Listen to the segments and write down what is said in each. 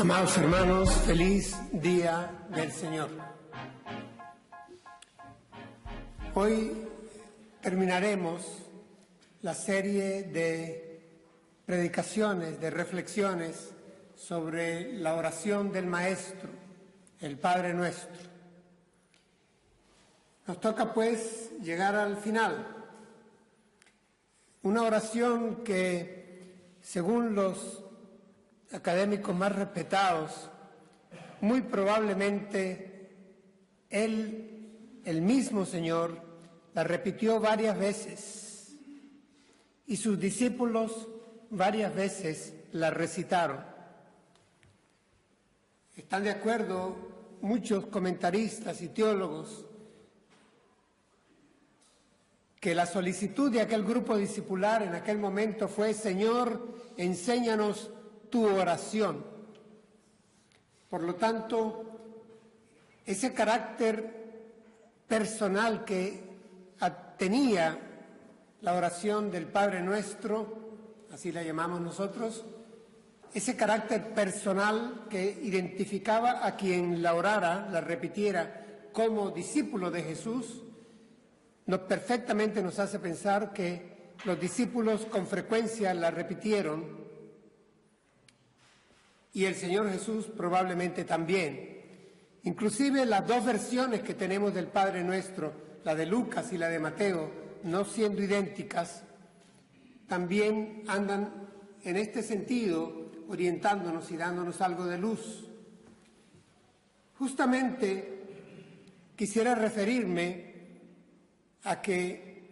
Amados hermanos, feliz día del Señor. Hoy terminaremos la serie de predicaciones, de reflexiones sobre la oración del Maestro, el Padre Nuestro. Nos toca pues llegar al final. Una oración que, según los académicos más respetados, muy probablemente el mismo Señor la repitió varias veces y sus discípulos varias veces la recitaron. Están de acuerdo muchos comentaristas y teólogos que la solicitud de aquel grupo discipular en aquel momento fue: Señor, enséñanos tu oración. Por lo tanto, ese carácter personal que tenía la oración del Padre Nuestro, así la llamamos nosotros, ese carácter personal que identificaba a quien la orara, la repitiera como discípulo de Jesús, perfectamente nos hace pensar que los discípulos con frecuencia la repitieron y el Señor Jesús probablemente también. Inclusive las dos versiones que tenemos del Padre Nuestro, la de Lucas y la de Mateo, no siendo idénticas, también andan en este sentido orientándonos y dándonos algo de luz. Justamente quisiera referirme a que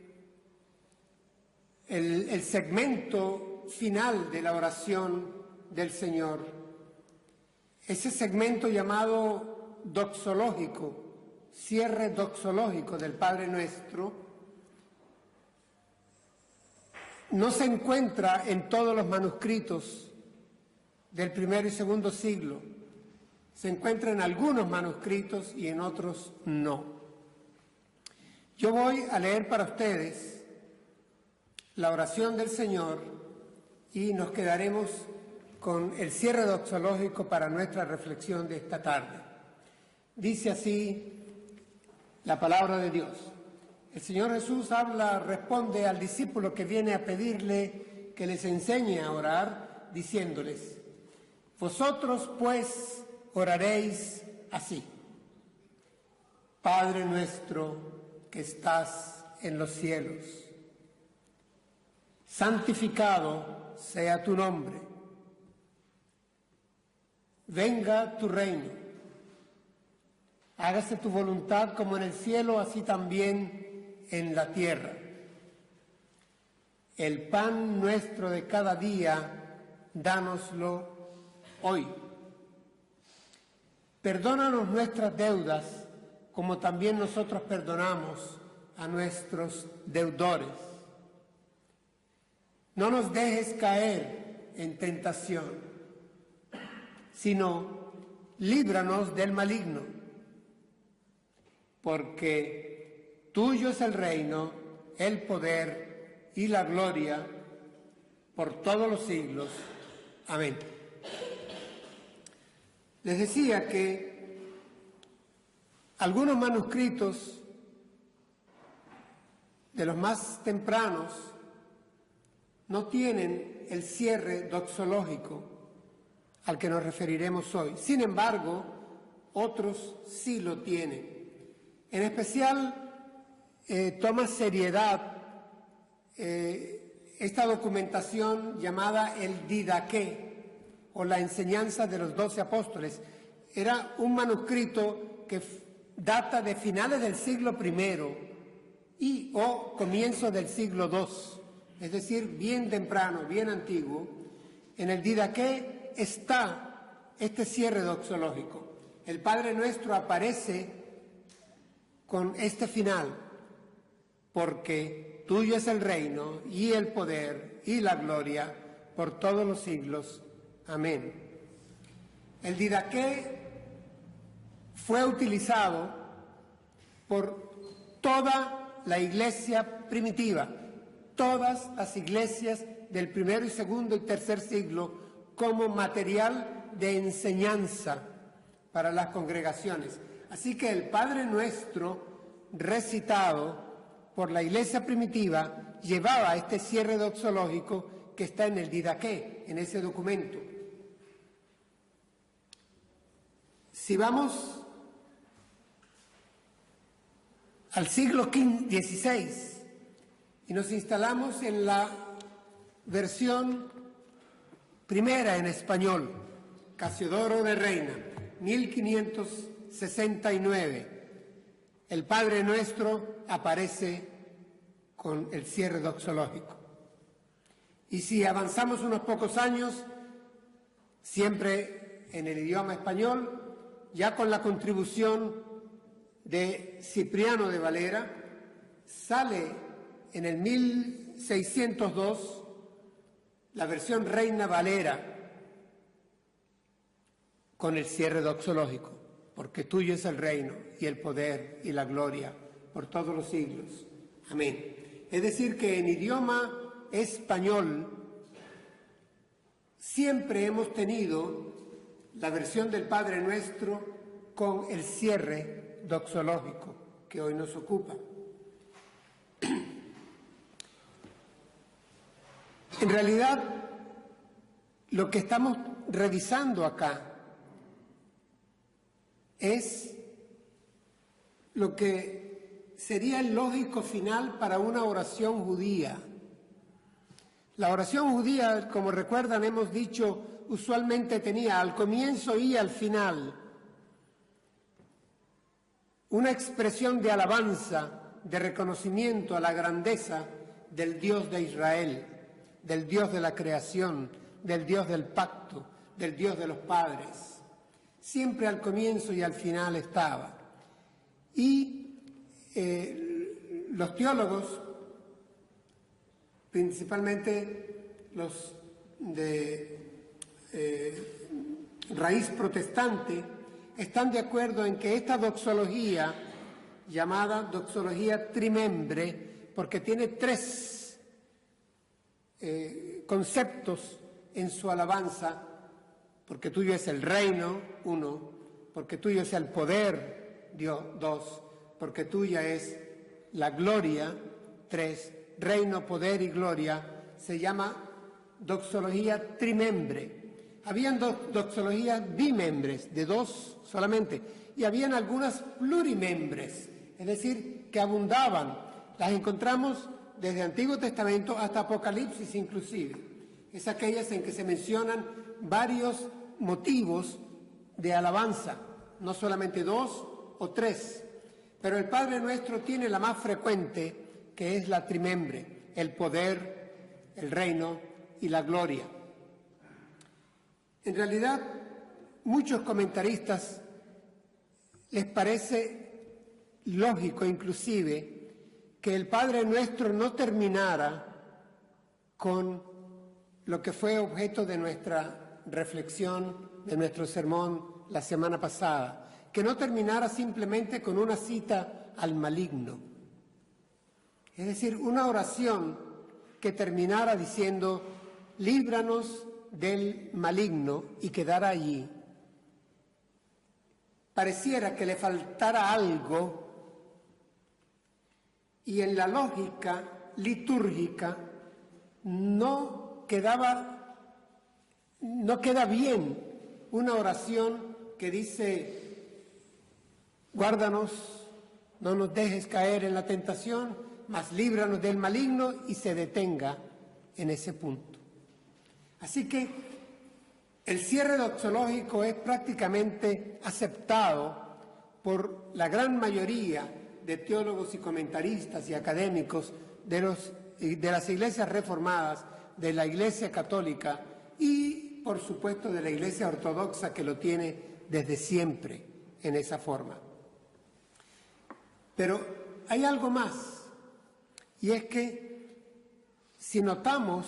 el segmento final de la oración del Señor, ese segmento llamado doxológico, cierre doxológico del Padre Nuestro, no se encuentra en todos los manuscritos del primero y segundo siglo. Se encuentra en algunos manuscritos y en otros no. Yo voy a leer para ustedes la oración del Señor y nos quedaremos con el cierre doxológico para nuestra reflexión de esta tarde. Dice así la palabra de Dios. El Señor Jesús responde al discípulo que viene a pedirle que les enseñe a orar, diciéndoles: vosotros pues oraréis así: Padre nuestro que estás en los cielos, santificado sea tu nombre. Venga tu reino, hágase tu voluntad como en el cielo, así también en la tierra. El pan nuestro de cada día, dánoslo hoy. Perdónanos nuestras deudas, como también nosotros perdonamos a nuestros deudores. No nos dejes caer en tentación, sino líbranos del maligno, porque tuyo es el reino, el poder y la gloria por todos los siglos. Amén. Les decía que algunos manuscritos de los más tempranos no tienen el cierre doxológico al que nos referiremos hoy. Sin embargo, otros sí lo tienen. En especial, toma seriedad esta documentación llamada el Didaqué, o la enseñanza de los 12 apóstoles. Era un manuscrito que data de finales del siglo I o comienzo del siglo II, es decir, bien temprano, bien antiguo. En el Didaqué está este cierre doxológico. El Padre Nuestro aparece con este final: porque tuyo es el reino y el poder y la gloria por todos los siglos. Amén. El Didaqué fue utilizado por toda la iglesia primitiva, todas las iglesias del primero y segundo y tercer siglo, como material de enseñanza para las congregaciones. Así que el Padre Nuestro recitado por la Iglesia primitiva llevaba este cierre doxológico que está en el Didaqué, en ese documento. Si vamos al siglo XVI y nos instalamos en la versión primera en español, Casiodoro de Reina, 1569, el Padre Nuestro aparece con el cierre doxológico. Y si avanzamos unos pocos años, siempre en el idioma español, ya con la contribución de Cipriano de Valera, sale en el 1602 la versión Reina Valera con el cierre doxológico, porque tuyo es el reino y el poder y la gloria por todos los siglos. Amén. Es decir, que en idioma español siempre hemos tenido la versión del Padre Nuestro con el cierre doxológico que hoy nos ocupa. En realidad, lo que estamos revisando acá es lo que sería el lógico final para una oración judía. La oración judía, como recuerdan, hemos dicho, usualmente tenía al comienzo y al final una expresión de alabanza, de reconocimiento a la grandeza del Dios de Israel, del Dios de la creación, del Dios del pacto, del Dios de los padres. Siempre al comienzo y al final estaba. Y los teólogos, principalmente los de raíz protestante, están de acuerdo en que esta doxología, llamada doxología trimembre, porque tiene tres conceptos en su alabanza, porque tuyo es el reino, 1, porque tuyo es el poder, Dios, 2, porque tuya es la gloria, 3, reino, poder y gloria, se llama doxología trimembre. Habían doxologías bimembres, de 2 solamente, y habían algunas plurimembres, es decir, que abundaban. Las encontramos desde Antiguo Testamento hasta Apocalipsis inclusive. Es aquellas en que se mencionan varios motivos de alabanza, no solamente 2 o 3, pero el Padre Nuestro tiene la más frecuente, que es la trimembre, el poder, el reino y la gloria. En realidad, muchos comentaristas les parece lógico inclusive que el Padre Nuestro no terminara con lo que fue objeto de nuestra reflexión, de nuestro sermón la semana pasada, que no terminara simplemente con una cita al maligno. Es decir, una oración que terminara diciendo, líbranos del maligno, y quedara allí. Pareciera que le faltara algo, y en la lógica litúrgica no queda bien una oración que dice, guárdanos, no nos dejes caer en la tentación, mas líbranos del maligno, y se detenga en ese punto. Así que el cierre doxológico es prácticamente aceptado por la gran mayoría de teólogos y comentaristas y académicos de las iglesias reformadas, de la Iglesia Católica y, por supuesto, de la Iglesia Ortodoxa, que lo tiene desde siempre en esa forma. Pero hay algo más, y es que si notamos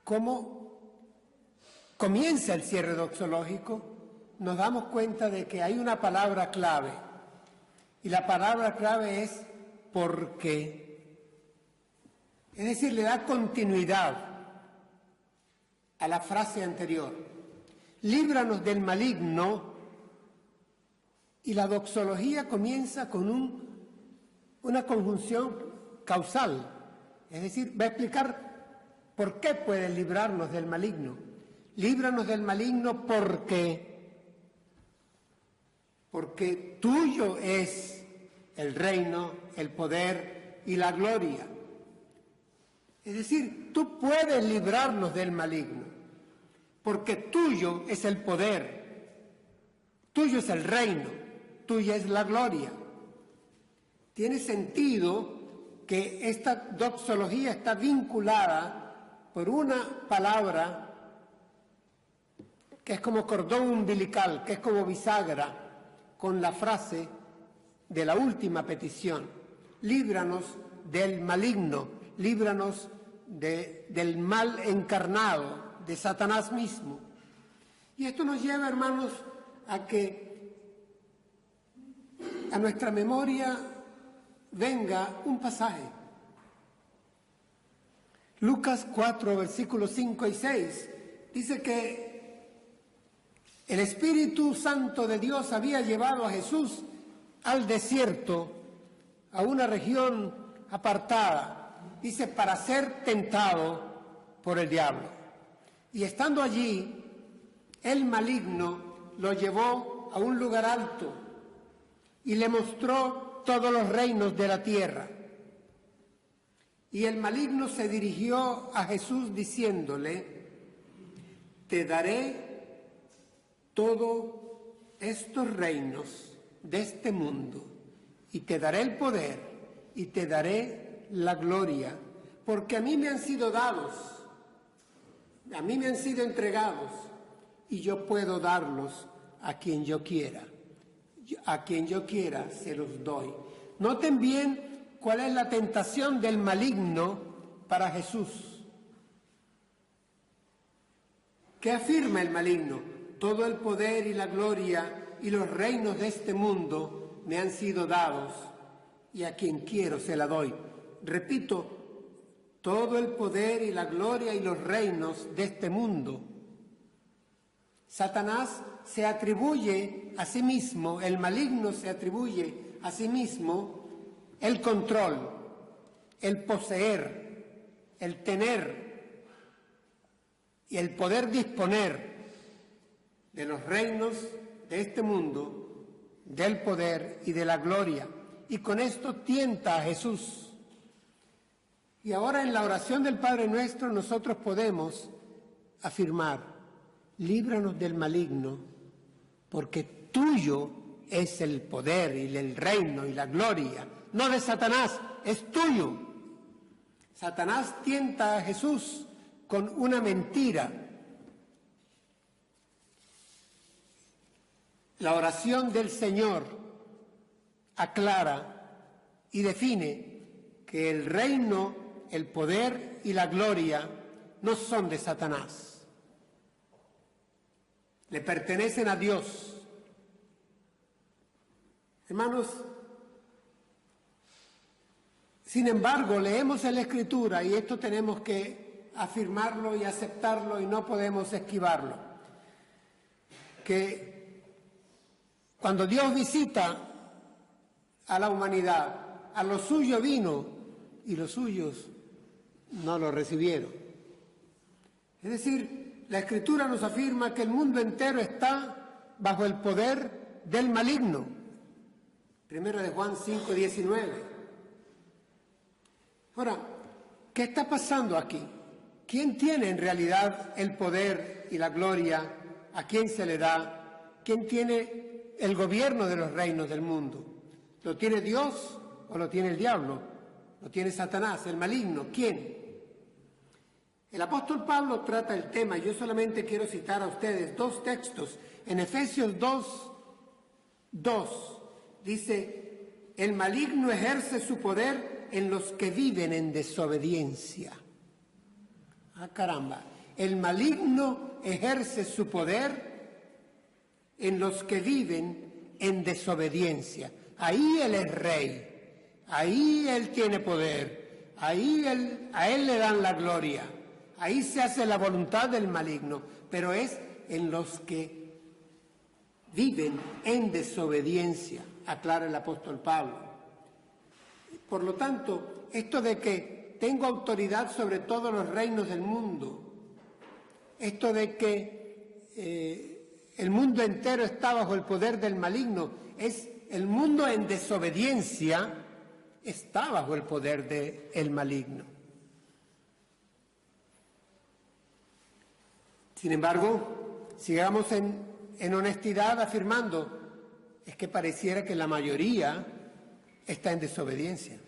cómo comienza el cierre doxológico, nos damos cuenta de que hay una palabra clave, y la palabra clave es porque. Es decir, le da continuidad a la frase anterior. líbranos del maligno, y la doxología comienza con una conjunción causal, es decir, va a explicar por qué puede librarnos del maligno. Líbranos del maligno porque tuyo es el reino, el poder y la gloria. Es decir, tú puedes librarnos del maligno, porque tuyo es el poder, tuyo es el reino, tuya es la gloria. Tiene sentido que esta doxología está vinculada por una palabra que es como cordón umbilical, que es como bisagra, con la frase de la última petición: líbranos del maligno, líbranos del mal encarnado, de Satanás mismo. Y esto nos lleva, hermanos, a que a nuestra memoria venga un pasaje. Lucas 4, versículos 5 y 6, dice que el Espíritu Santo de Dios había llevado a Jesús al desierto, a una región apartada, dice, para ser tentado por el diablo. Y estando allí, el maligno lo llevó a un lugar alto y le mostró todos los reinos de la tierra. Y el maligno se dirigió a Jesús diciéndole: te daré todos estos reinos de este mundo, y te daré el poder, y te daré la gloria, porque a mí me han sido dados, a mí me han sido entregados, y yo puedo darlos a quien yo quiera. A quien yo quiera se los doy. Noten bien cuál es la tentación del maligno para Jesús. ¿Qué afirma el maligno? Todo el poder y la gloria y los reinos de este mundo me han sido dados, y a quien quiero se la doy. Repito, todo el poder y la gloria y los reinos de este mundo. Satanás se atribuye a sí mismo, el maligno se atribuye a sí mismo el control, el poseer, el tener y el poder disponer de los reinos de este mundo, del poder y de la gloria. Y con esto tienta a Jesús. Y ahora en la oración del Padre Nuestro nosotros podemos afirmar: líbranos del maligno, porque tuyo es el poder y el reino y la gloria, no de Satanás, es tuyo. Satanás tienta a Jesús con una mentira. La oración del Señor aclara y define que el reino, el poder y la gloria no son de Satanás. Le pertenecen a Dios. Hermanos, sin embargo, leemos en la Escritura, y esto tenemos que afirmarlo y aceptarlo y no podemos esquivarlo, que cuando Dios visita a la humanidad, a lo suyo vino y los suyos no lo recibieron. Es decir, la Escritura nos afirma que el mundo entero está bajo el poder del maligno. Primero de Juan 5, 19. Ahora, ¿qué está pasando aquí? ¿Quién tiene en realidad el poder y la gloria? ¿A quién se le da? ¿Quién tiene el gobierno de los reinos del mundo? ¿Lo tiene Dios o lo tiene el diablo? ¿Lo tiene Satanás, el maligno? ¿Quién? El apóstol Pablo trata el tema. Yo solamente quiero citar a ustedes dos textos. En Efesios 2 dice: el maligno ejerce su poder en los que viven en desobediencia. Ah, caramba. El maligno ejerce su poder en los que viven en desobediencia. Ahí Él es rey, ahí Él tiene poder, ahí a Él le dan la gloria, ahí se hace la voluntad del maligno, pero es en los que viven en desobediencia, aclara el apóstol Pablo. Por lo tanto, esto de que tengo autoridad sobre todos los reinos del mundo, esto de que el mundo entero está bajo el poder del maligno, es el mundo en desobediencia está bajo el poder del maligno. Sin embargo, sigamos en honestidad afirmando, es que pareciera que la mayoría está en desobediencia.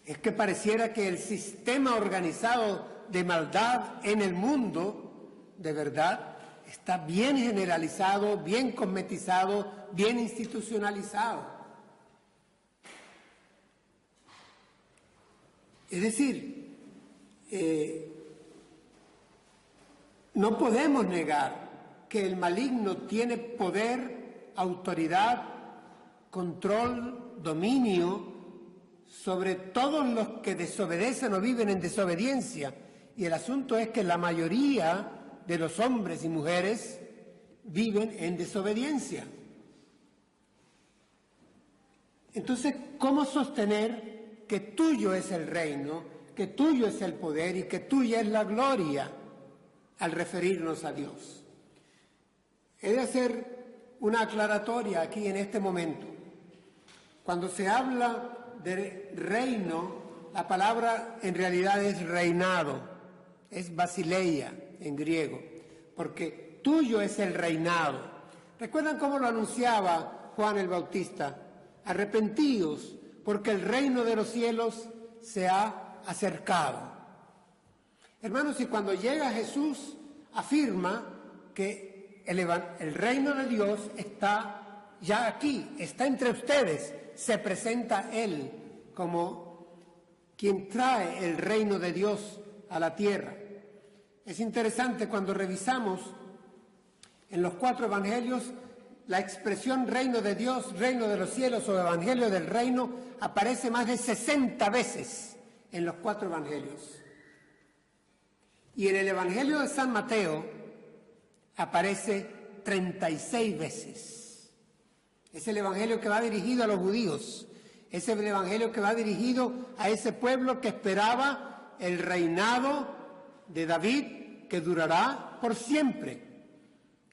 Es que pareciera que el sistema organizado de maldad en el mundo, de verdad, está bien generalizado, bien cosmetizado, bien institucionalizado. Es decir, no podemos negar que el maligno tiene poder, autoridad, control, dominio sobre todos los que desobedecen o viven en desobediencia. Y el asunto es que la mayoría de los hombres y mujeres viven en desobediencia. Entonces, ¿cómo sostener que tuyo es el reino, que tuyo es el poder y que tuya es la gloria al referirnos a Dios? He de hacer una aclaratoria aquí en este momento. Cuando se habla de reino, la palabra en realidad es reinado, es basileia en griego, porque tuyo es el reinado. ¿Recuerdan cómo lo anunciaba Juan el Bautista? Arrepentíos, porque el reino de los cielos se ha acercado. Hermanos, y cuando llega Jesús, afirma que el reino de Dios está ya aquí, está entre ustedes. Se presenta Él como quien trae el reino de Dios a la tierra. Es interesante cuando revisamos en los 4 evangelios la expresión reino de Dios, reino de los cielos o evangelio del reino aparece más de 60 veces en los 4 evangelios. Y en el evangelio de San Mateo aparece 36 veces. Es el evangelio que va dirigido a los judíos, es el evangelio que va dirigido a ese pueblo que esperaba el reinado de David, que durará por siempre.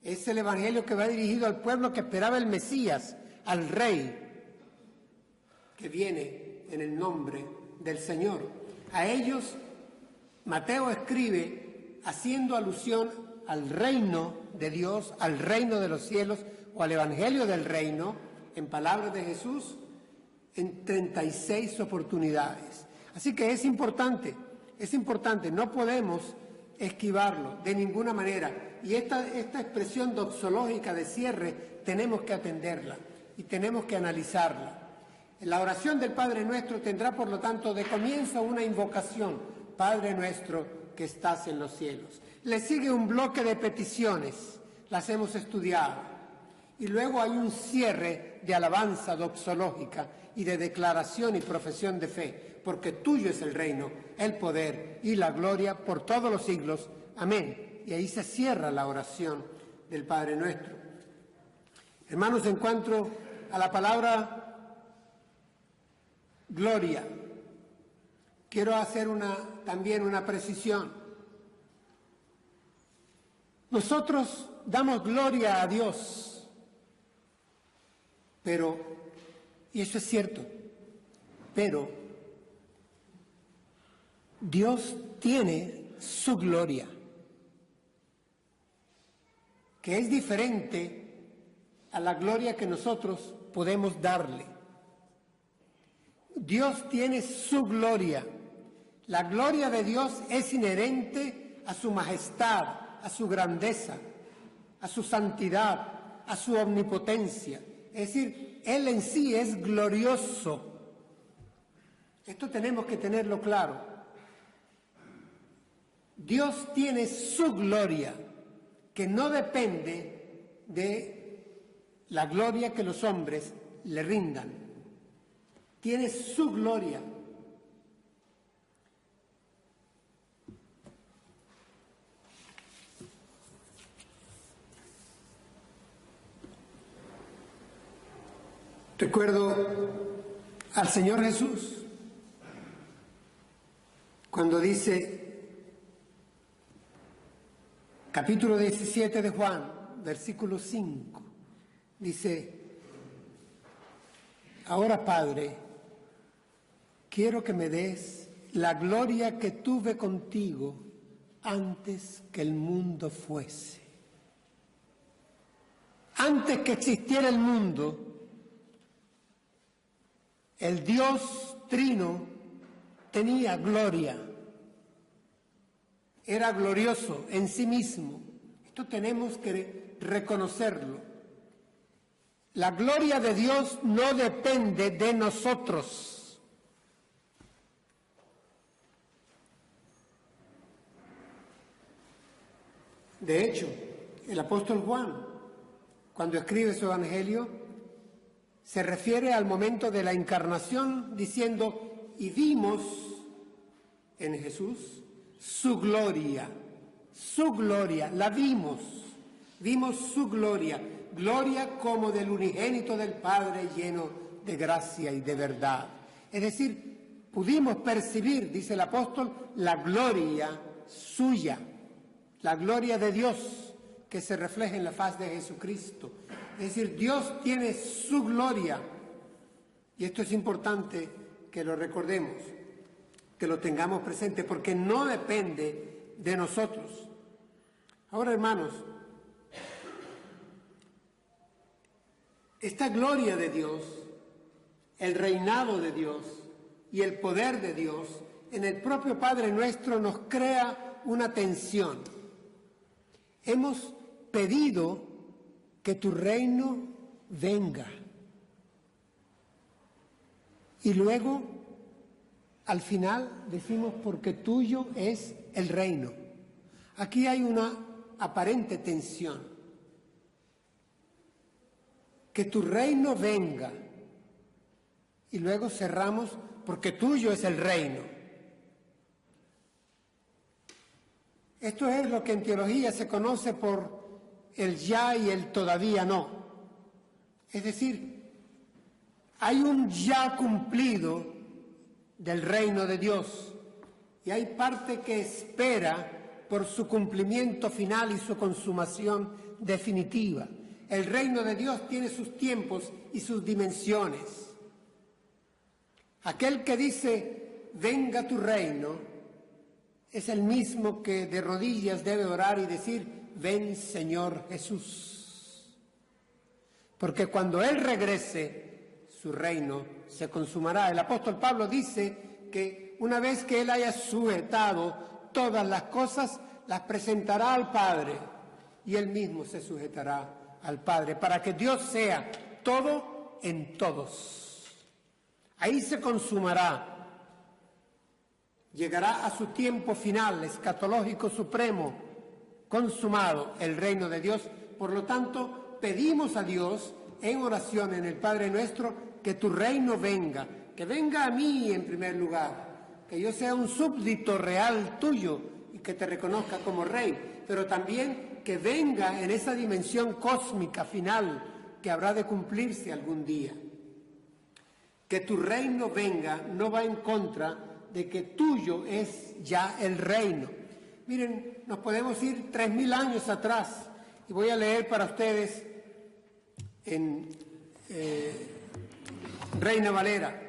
Es el evangelio que va dirigido al pueblo que esperaba el Mesías, al Rey, que viene en el nombre del Señor. A ellos Mateo escribe haciendo alusión al reino de Dios, al reino de los cielos, o al evangelio del reino, en palabras de Jesús, en 36 oportunidades. Así que es importante, no podemos esquivarlo de ninguna manera. Y esta expresión doxológica de cierre tenemos que atenderla y tenemos que analizarla. La oración del Padre Nuestro tendrá, por lo tanto, de comienzo una invocación, Padre Nuestro que estás en los cielos. Le sigue un bloque de peticiones, las hemos estudiado. Y luego hay un cierre de alabanza doxológica y de declaración y profesión de fe, porque tuyo es el reino, el poder y la gloria por todos los siglos. Amén. Y ahí se cierra la oración del Padre Nuestro. Hermanos, en cuanto a la palabra gloria, quiero hacer también una precisión. Nosotros damos gloria a Dios, pero, y eso es cierto, pero Dios tiene su gloria, que es diferente a la gloria que nosotros podemos darle. Dios tiene su gloria. La gloria de Dios es inherente a su majestad, a su grandeza, a su santidad, a su omnipotencia. Es decir, Él en sí es glorioso. Esto tenemos que tenerlo claro. Dios tiene su gloria, que no depende de la gloria que los hombres le rindan. Tiene su gloria. Recuerdo al Señor Jesús cuando dice, capítulo 17 de Juan, versículo 5, dice: ahora, Padre, quiero que me des la gloria que tuve contigo antes que el mundo fuese. Antes que existiera el mundo, el Dios Trino tenía gloria. Era glorioso en sí mismo. Esto tenemos que reconocerlo. La gloria de Dios no depende de nosotros. De hecho, el apóstol Juan, cuando escribe su evangelio, se refiere al momento de la encarnación diciendo: y vimos en Jesús su gloria, la vimos su gloria como del unigénito del Padre, lleno de gracia y de verdad. Es decir, pudimos percibir, dice el apóstol, la gloria suya, la gloria de Dios que se refleja en la faz de Jesucristo. Es decir, Dios tiene su gloria, y esto es importante que lo recordemos, que lo tengamos presente, porque no depende de nosotros. Ahora, hermanos, esta gloria de Dios, el reinado de Dios y el poder de Dios en el propio Padre nuestro nos crea una tensión. Hemos pedido que tu reino venga. Y luego, al final, decimos: porque tuyo es el reino. Aquí hay una aparente tensión. Que tu reino venga. Y luego cerramos: porque tuyo es el reino. Esto es lo que en teología se conoce por el ya y el todavía no. Es decir, hay un ya cumplido del reino de Dios y hay parte que espera por su cumplimiento final y su consumación definitiva. El reino de Dios tiene sus tiempos y sus dimensiones. Aquel que dice: venga tu reino, es el mismo que de rodillas debe orar y decir: ven, Señor Jesús. Porque cuando Él regrese, su reino se consumará. El apóstol Pablo dice que una vez que Él haya sujetado todas las cosas, las presentará al Padre y Él mismo se sujetará al Padre, para que Dios sea todo en todos. Ahí se consumará. Llegará a su tiempo final, escatológico supremo, consumado el reino de Dios. Por lo tanto, pedimos a Dios en oración en el Padre nuestro que tu reino venga, que venga a mí en primer lugar, que yo sea un súbdito real tuyo y que te reconozca como rey, pero también que venga en esa dimensión cósmica final que habrá de cumplirse algún día. Que tu reino venga no va en contra de que tuyo es ya el reino. Miren, nos podemos ir 3000 años atrás y voy a leer para ustedes en Reina Valera.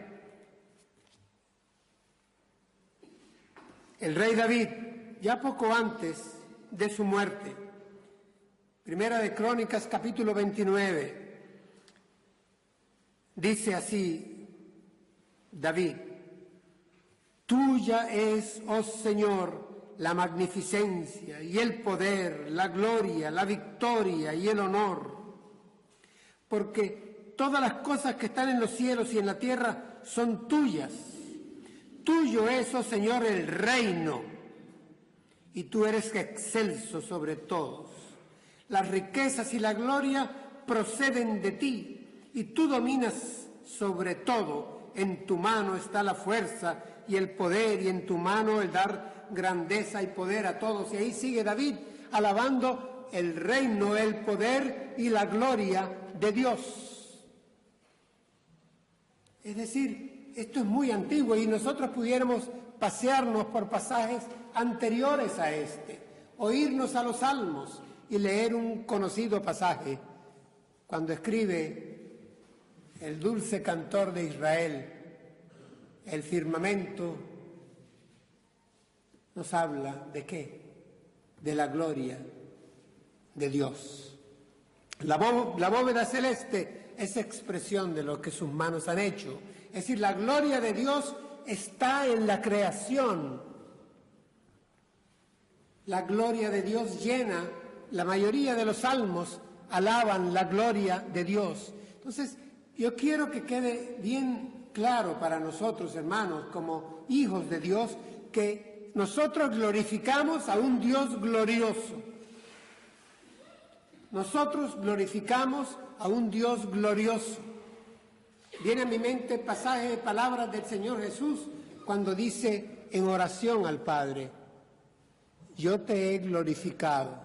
El rey David, ya poco antes de su muerte, Primera de Crónicas, capítulo 29, dice así David: tuya es, oh Señor, la magnificencia y el poder, la gloria, la victoria y el honor, porque todas las cosas que están en los cielos y en la tierra son tuyas. Tuyo es, oh Señor, el reino, y tú eres excelso sobre todos. Las riquezas y la gloria proceden de ti, y tú dominas sobre todo. En tu mano está la fuerza y el poder, y en tu mano el dar grandeza y poder a todos. Y ahí sigue David alabando el reino, el poder y la gloria de Dios. Es decir, esto es muy antiguo y nosotros pudiéramos pasearnos por pasajes anteriores a este, o irnos a los Salmos y leer un conocido pasaje cuando escribe el dulce cantor de Israel: el firmamento nos habla ¿de qué? De la gloria de Dios. La bóveda celeste es expresión de lo que sus manos han hecho. Es decir, la gloria de Dios está en la creación. La gloria de Dios llena, la mayoría de los salmos alaban la gloria de Dios. Entonces, yo quiero que quede bien claro para nosotros, hermanos, como hijos de Dios, que nosotros glorificamos a un Dios glorioso. Nosotros glorificamos a un Dios glorioso. Viene a mi mente pasaje de palabras del Señor Jesús cuando dice en oración al Padre: yo te he glorificado,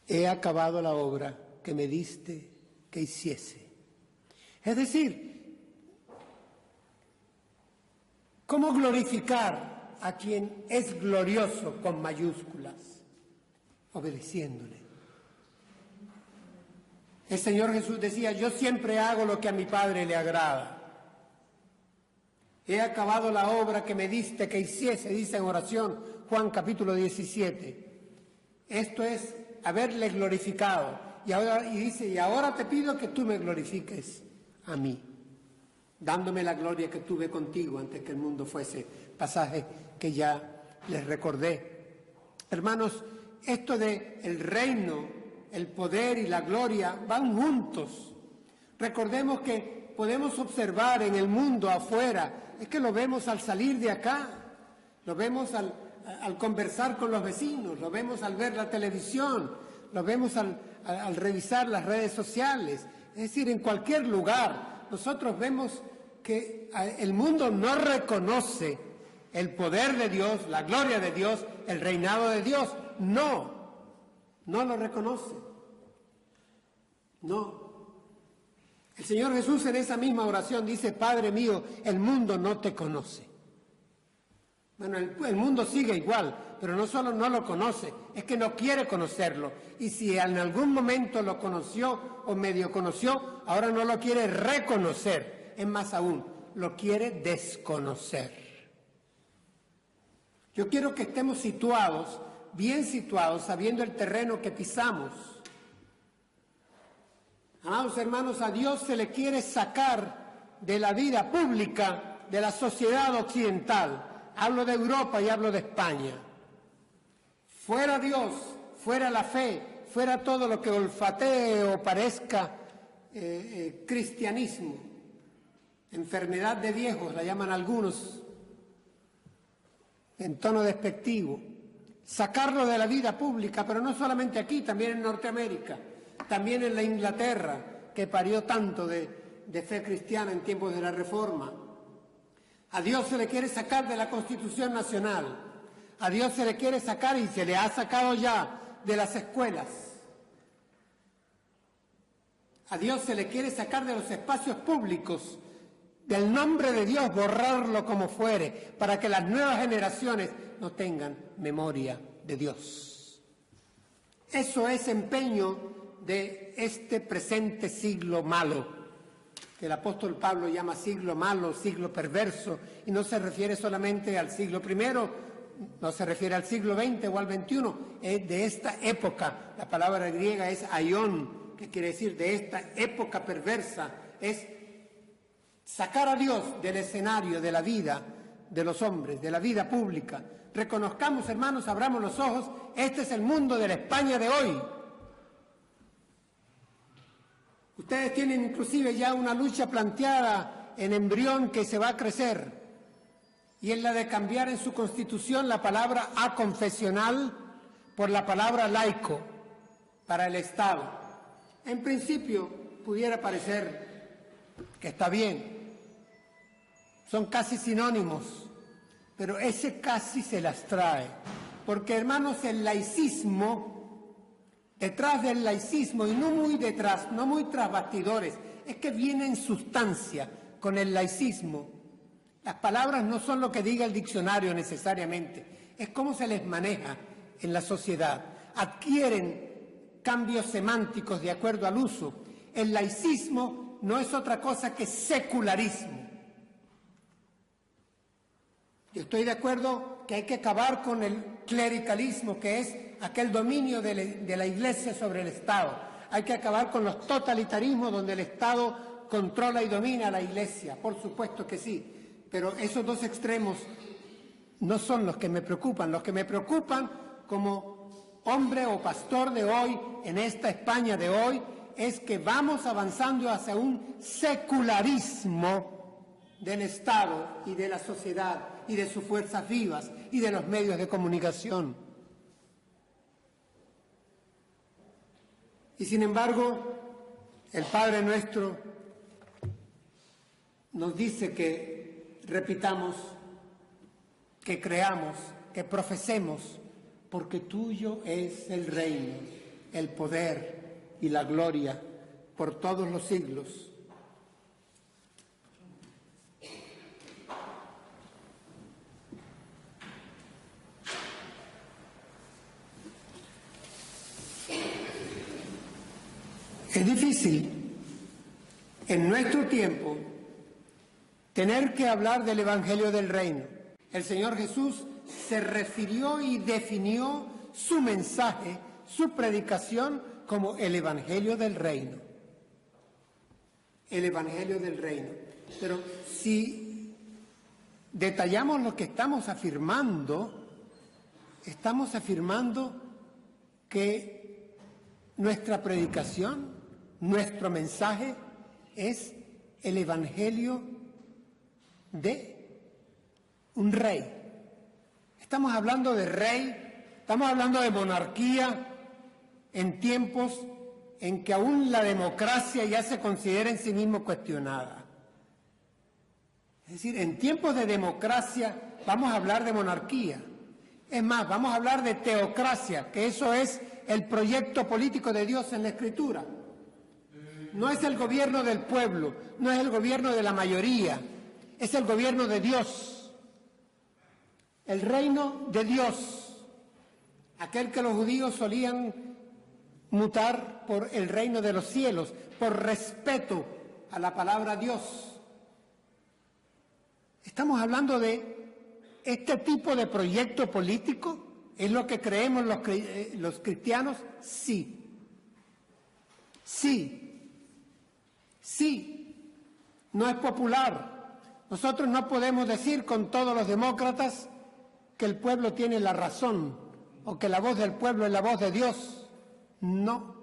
he acabado la obra que me diste que hiciese. Es decir, ¿cómo glorificar a quien es glorioso con mayúsculas? Obedeciéndole. El Señor Jesús decía: yo siempre hago lo que a mi Padre le agrada. He acabado la obra que me diste que hiciese, dice en oración Juan capítulo 17. Esto es haberle glorificado. Y dice: y ahora te pido que tú me glorifiques a mí, dándome la gloria que tuve contigo antes que el mundo fuese. Pasaje que ya les recordé. Hermanos, esto de el reino, el poder y la gloria van juntos. Recordemos que podemos observar en el mundo afuera, es que lo vemos al salir de acá, lo vemos al conversar con los vecinos, lo vemos al ver la televisión, lo vemos al revisar las redes sociales, es decir, en cualquier lugar. Nosotros vemos que el mundo no reconoce el poder de Dios, la gloria de Dios, el reinado de Dios. No lo reconoce. No. El Señor Jesús en esa misma oración dice: Padre mío, el mundo no te conoce. Bueno, el mundo sigue igual, pero no solo no lo conoce, es que no quiere conocerlo. Y si en algún momento lo conoció o medio conoció, ahora no lo quiere reconocer. Es más aún, lo quiere desconocer. Yo quiero que estemos situados, bien situados, sabiendo el terreno que pisamos. Amados hermanos, a Dios se le quiere sacar de la vida pública de la sociedad occidental. Hablo de Europa y hablo de España. Fuera Dios, fuera la fe, fuera todo lo que olfatee o parezca cristianismo. Enfermedad de viejos, la llaman algunos, en tono despectivo. Sacarlo de la vida pública, pero no solamente aquí, también en Norteamérica, también en la Inglaterra, que parió tanto de fe cristiana en tiempos de la Reforma. A Dios se le quiere sacar de la Constitución Nacional. A Dios se le quiere sacar, y se le ha sacado ya, de las escuelas. A Dios se le quiere sacar de los espacios públicos, del nombre de Dios, borrarlo como fuere, para que las nuevas generaciones no tengan memoria de Dios. Eso es empeño de este presente siglo malo, que el apóstol Pablo llama siglo malo, siglo perverso, y no se refiere solamente al siglo I, no se refiere al siglo XX o al XXI, es de esta época. La palabra griega es aion, que quiere decir de esta época perversa, es sacar a Dios del escenario de la vida de los hombres, de la vida pública. Reconozcamos, hermanos, abramos los ojos, este es el mundo de la España de hoy. Ustedes tienen inclusive ya una lucha planteada en embrión que se va a crecer, y es la de cambiar en su constitución la palabra aconfesional por la palabra laico para el Estado. En principio pudiera parecer que está bien, son casi sinónimos, pero ese casi se las trae, porque hermanos, el laicismo detrás del laicismo, y no muy detrás, no muy tras bastidores, es que viene en sustancia con el laicismo. Las palabras no son lo que diga el diccionario necesariamente, es cómo se les maneja en la sociedad. Adquieren cambios semánticos de acuerdo al uso. El laicismo no es otra cosa que secularismo. Yo estoy de acuerdo que hay que acabar con el clericalismo, que es aquel dominio de la Iglesia sobre el Estado. Hay que acabar con los totalitarismos donde el Estado controla y domina a la Iglesia. Por supuesto que sí, pero esos dos extremos no son los que me preocupan. Los que me preocupan como hombre o pastor de hoy, en esta España de hoy, es que vamos avanzando hacia un secularismo del Estado y de la sociedad y de sus fuerzas vivas y de los medios de comunicación. Y sin embargo, el Padre Nuestro nos dice que repitamos, que creamos, que profesemos, porque tuyo es el reino, el poder y la gloria por todos los siglos. Es difícil en nuestro tiempo tener que hablar del Evangelio del Reino. El Señor Jesús se refirió y definió su mensaje, su predicación, como el Evangelio del Reino. El Evangelio del Reino. Pero si detallamos lo que estamos afirmando que nuestra predicación, nuestro mensaje es el Evangelio de un rey. Estamos hablando de rey, estamos hablando de monarquía en tiempos en que aún la democracia ya se considera en sí mismo cuestionada. Es decir, en tiempos de democracia vamos a hablar de monarquía. Es más, vamos a hablar de teocracia, que eso es el proyecto político de Dios en la Escritura. No es el gobierno del pueblo, no es el gobierno de la mayoría, es el gobierno de Dios. El reino de Dios, aquel que los judíos solían mutar por el reino de los cielos, por respeto a la palabra Dios. Estamos hablando de este tipo de proyecto político. ¿Es lo que creemos los cristianos? Sí. Sí. Sí. No es popular. Nosotros no podemos decir con todos los demócratas que el pueblo tiene la razón o que la voz del pueblo es la voz de Dios. No.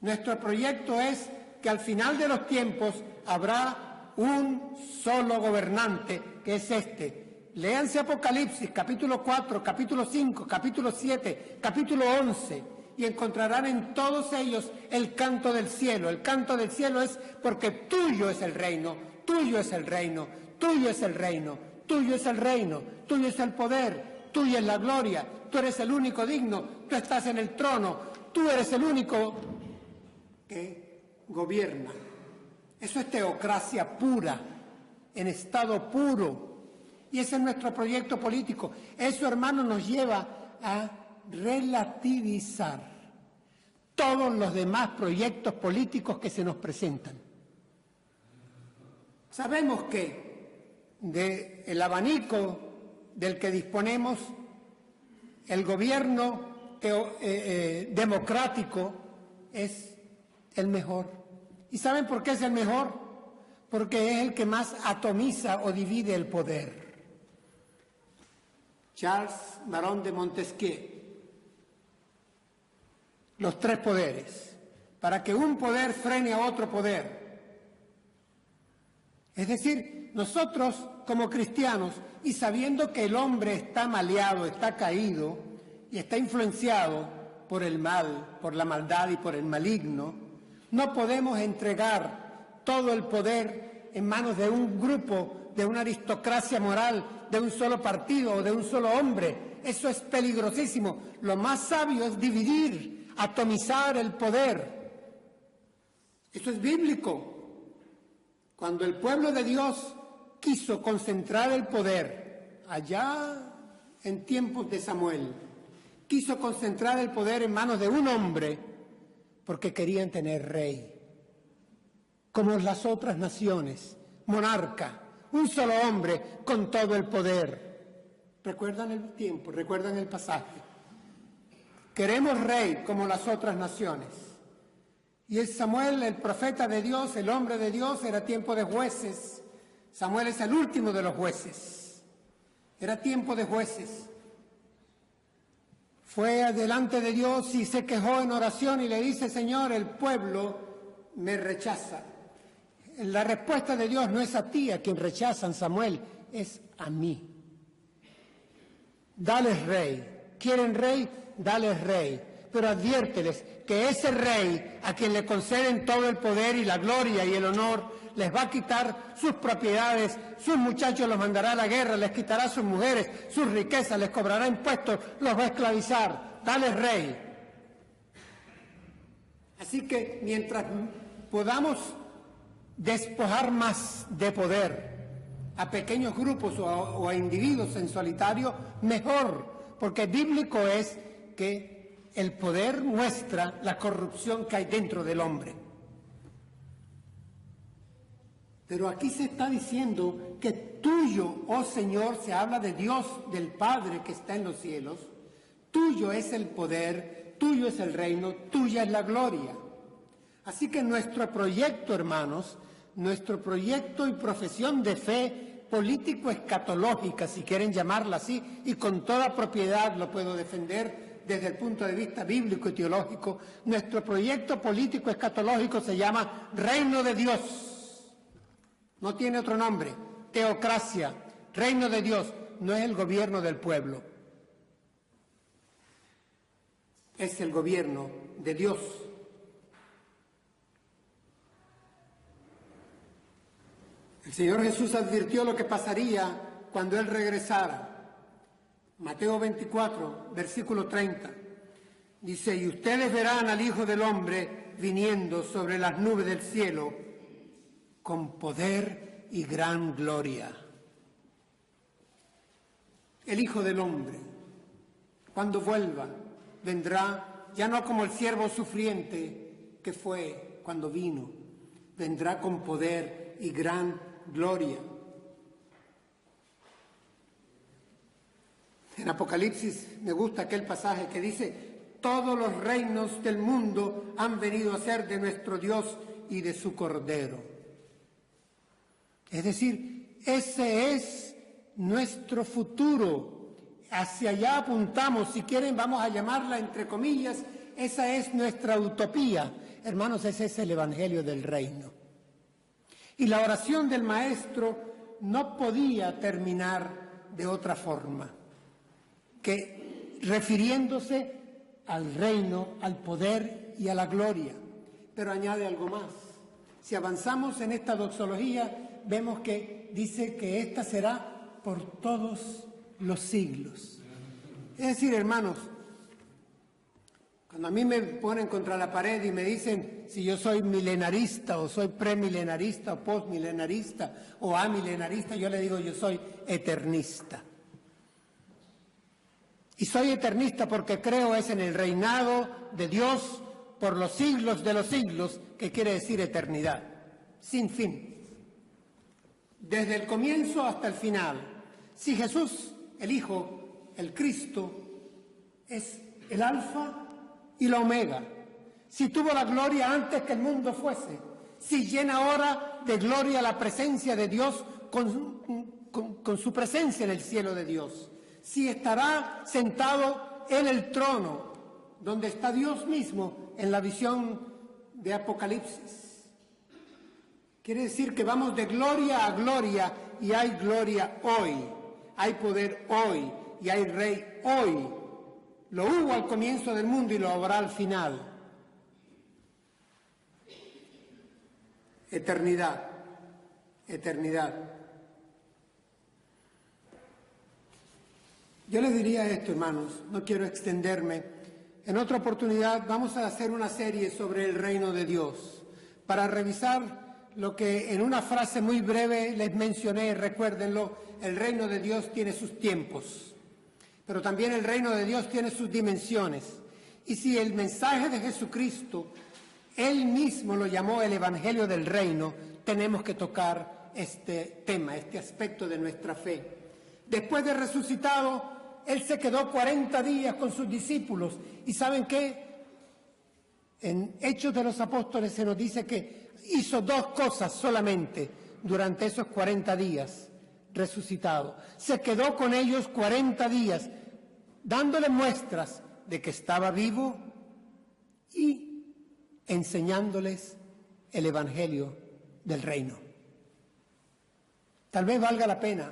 Nuestro proyecto es que al final de los tiempos habrá un solo gobernante, que es este. Léanse Apocalipsis, capítulo 4, capítulo 5, capítulo 7, capítulo 11, y encontrarán en todos ellos el canto del cielo. El canto del cielo es porque tuyo es el reino, tuyo es el reino, tuyo es el reino, tuyo es el reino, tuyo es el poder, tuya es la gloria, tú eres el único digno, tú estás en el trono, tú eres el único que gobierna. Eso es teocracia pura, en estado puro. Y ese es nuestro proyecto político. Eso, hermano, nos lleva a relativizar todos los demás proyectos políticos que se nos presentan. Sabemos que del abanico del que disponemos, el gobierno democrático es el mejor. ¿Y saben por qué es el mejor? Porque es el que más atomiza o divide el poder. Charles Maron de Montesquieu. Los tres poderes, para que un poder frene a otro poder. Es decir, nosotros como cristianos, y sabiendo que el hombre está maleado, está caído y está influenciado por el mal, por la maldad y por el maligno, no podemos entregar todo el poder en manos de un grupo, de una aristocracia moral, de un solo partido o de un solo hombre Eso es peligrosísimo. Lo más sabio es dividir, atomizar el poder. Eso es bíblico. Cuando el pueblo de Dios quiso concentrar el poder, allá en tiempos de Samuel, quiso concentrar el poder en manos de un hombre porque querían tener rey. Como las otras naciones, monarca, un solo hombre con todo el poder. ¿Recuerdan el tiempo? ¿Recuerdan el pasaje? Queremos rey como las otras naciones. Y es Samuel, el profeta de Dios, el hombre de Dios, era tiempo de jueces. Samuel es el último de los jueces. Era tiempo de jueces. Fue delante de Dios y se quejó en oración y le dice: Señor, el pueblo me rechaza. La respuesta de Dios no es a ti a quien rechazan, Samuel, es a mí. Dales rey. ¿Quieren rey? Dales rey. Pero adviérteles que ese rey a quien le conceden todo el poder y la gloria y el honor, les va a quitar sus propiedades, sus muchachos los mandará a la guerra, les quitará sus mujeres, sus riquezas, les cobrará impuestos, los va a esclavizar. Dales rey. Así que mientras podamos despojar más de poder a pequeños grupos o a individuos en solitario, mejor, porque bíblico es que el poder muestra la corrupción que hay dentro del hombre. Pero aquí se está diciendo que tuyo, oh Señor, se habla de Dios, del Padre que está en los cielos, tuyo es el poder, tuyo es el reino, tuya es la gloria. Así que nuestro proyecto, hermanos, nuestro proyecto y profesión de fe político-escatológica, si quieren llamarla así, y con toda propiedad lo puedo defender desde el punto de vista bíblico y teológico, nuestro proyecto político-escatológico se llama Reino de Dios. No tiene otro nombre, teocracia, Reino de Dios, no es el gobierno del pueblo, es el gobierno de Dios. El Señor Jesús advirtió lo que pasaría cuando Él regresara. Mateo 24, versículo 30, dice: y ustedes verán al Hijo del Hombre viniendo sobre las nubes del cielo con poder y gran gloria. El Hijo del Hombre, cuando vuelva, vendrá ya no como el siervo sufriente que fue cuando vino, vendrá con poder y gran gloria. En Apocalipsis me gusta aquel pasaje que dice: todos los reinos del mundo han venido a ser de nuestro Dios y de su Cordero. Es decir, ese es nuestro futuro. Hacia allá apuntamos, si quieren vamos a llamarla entre comillas, esa es nuestra utopía. Hermanos, ese es el Evangelio del Reino. Y la oración del Maestro no podía terminar de otra forma que refiriéndose al reino, al poder y a la gloria. Pero añade algo más. Si avanzamos en esta doxología, vemos que dice que esta será por todos los siglos. Es decir, hermanos, cuando a mí me ponen contra la pared y me dicen si yo soy milenarista o soy premilenarista o postmilenarista o amilenarista, yo le digo: yo soy eternista. Y soy eternista porque creo es en el reinado de Dios por los siglos de los siglos, que quiere decir eternidad, sin fin. Desde el comienzo hasta el final. Si Jesús, el Hijo, el Cristo, es el Alfa y la Omega, si tuvo la gloria antes que el mundo fuese, si llena ahora de gloria la presencia de Dios con su presencia en el cielo de Dios, si estará sentado en el trono donde está Dios mismo en la visión de Apocalipsis. Quiere decir que vamos de gloria a gloria y hay gloria hoy, hay poder hoy y hay rey hoy. Lo hubo al comienzo del mundo y lo habrá al final. Eternidad, eternidad. Yo les diría esto, hermanos, no quiero extenderme. En otra oportunidad vamos a hacer una serie sobre el reino de Dios, para revisar lo que en una frase muy breve les mencioné, recuérdenlo, el reino de Dios tiene sus tiempos, pero también el reino de Dios tiene sus dimensiones. Y si el mensaje de Jesucristo, Él mismo lo llamó el Evangelio del Reino, tenemos que tocar este tema, este aspecto de nuestra fe. Después de resucitado, Él se quedó 40 días con sus discípulos. ¿Y saben qué? En Hechos de los Apóstoles se nos dice que hizo 2 cosas solamente durante esos 40 días resucitado. Se quedó con ellos 40 días, dándoles muestras de que estaba vivo y enseñándoles el Evangelio del Reino. Tal vez valga la pena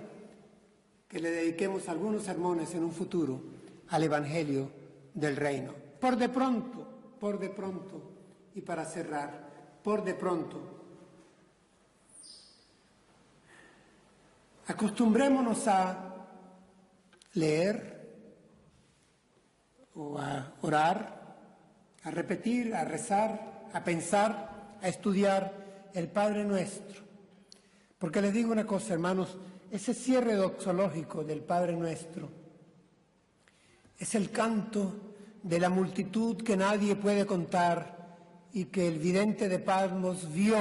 que le dediquemos algunos sermones en un futuro al Evangelio del Reino. Por de pronto, y para cerrar, por de pronto, acostumbrémonos a leer o a orar, a repetir, a rezar, a pensar, a estudiar el Padre Nuestro. Porque les digo una cosa, hermanos, ese cierre doxológico del Padre Nuestro es el canto de la multitud que nadie puede contar y que el vidente de Patmos vio,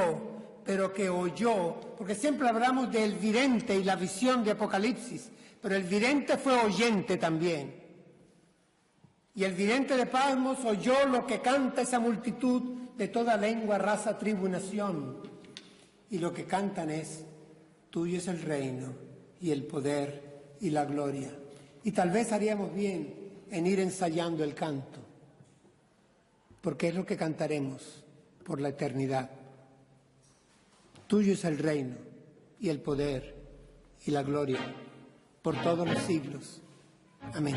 pero que oyó, porque siempre hablamos del vidente y la visión de Apocalipsis, pero el vidente fue oyente también. Y el vidente de Patmos oyó lo que canta esa multitud de toda lengua, raza, tribu y nación. Y lo que cantan es: tuyo es el reino y el poder y la gloria. Y tal vez haríamos bien en ir ensayando el canto, porque es lo que cantaremos por la eternidad. Tuyo es el reino y el poder y la gloria por todos los siglos. Amén.